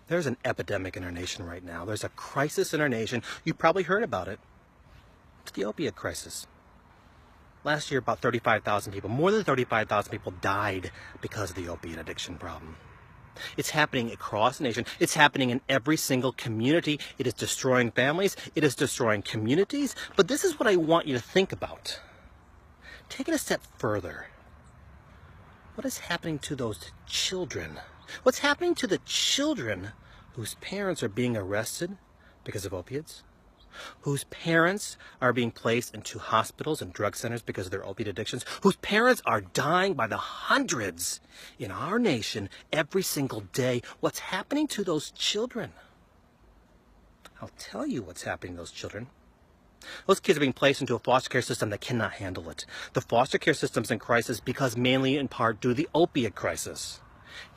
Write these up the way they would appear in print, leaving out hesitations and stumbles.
There's an epidemic in our nation right now. There's a crisis in our nation. You probably heard about it. It's the opioid crisis. Last year, about 35,000 people, more than 35,000 people died because of the opiate addiction problem. It's happening across the nation. It's happening in every single community. It is destroying families. It is destroying communities. But this is what I want you to think about. Take it a step further. What is happening to those children? What's happening to the children whose parents are being arrested because of opiates? Whose parents are being placed into hospitals and drug centers because of their opiate addictions? Whose parents are dying by the hundreds in our nation every single day? What's happening to those children? I'll tell you what's happening to those children. Those kids are being placed into a foster care system that cannot handle it. The foster care system's in crisis because mainly in part due to the opiate crisis.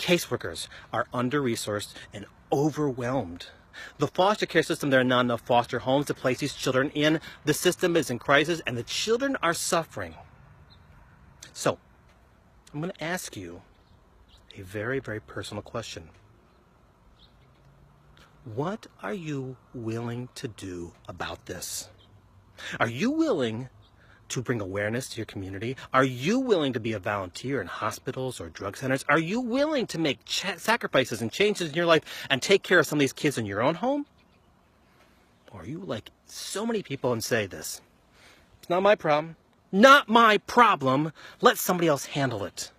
Caseworkers are under-resourced and overwhelmed. The foster care system, there are not enough foster homes to place these children in. The system is in crisis and the children are suffering. So, I'm going to ask you a very, very personal question. What are you willing to do about this? Are you willing to bring awareness to your community? Are you willing to be a volunteer in hospitals or drug centers? Are you willing to make sacrifices and changes in your life and take care of some of these kids in your own home? Or are you like so many people and say this? It's not my problem. Not my problem. Let somebody else handle it.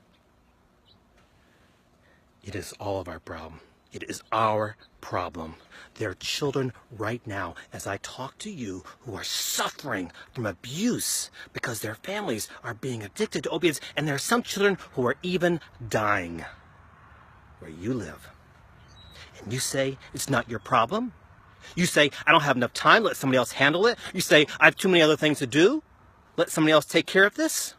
It is all of our problem. It is our problem. There are children right now, as I talk to you, who are suffering from abuse because their families are being addicted to opiates, and there are some children who are even dying where you live. And you say, it's not your problem? You say, I don't have enough time, let somebody else handle it? You say, I have too many other things to do, let somebody else take care of this?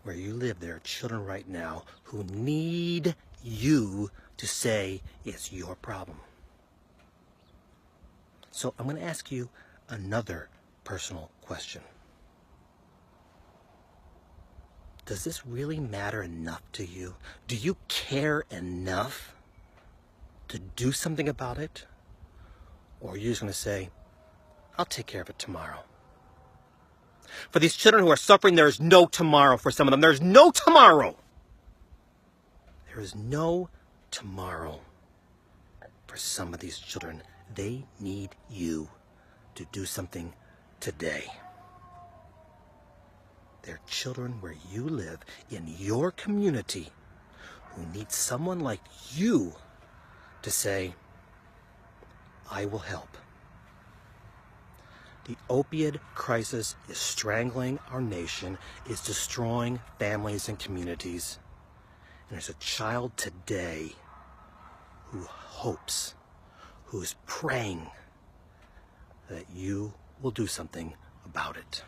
Where you live, there are children right now who need you to say it's your problem. So I'm going to ask you another personal question. Does this really matter enough to you? Do you care enough to do something about it? Or are you just going to say, I'll take care of it tomorrow? For these children who are suffering, there is no tomorrow for some of them. There is no tomorrow. There is no tomorrow for some of these children. They need you to do something today. There are children where you live in your community who need someone like you to say, I will help. The opioid crisis is strangling our nation, is destroying families and communities. And there's a child today who hopes, who is praying that you will do something about it.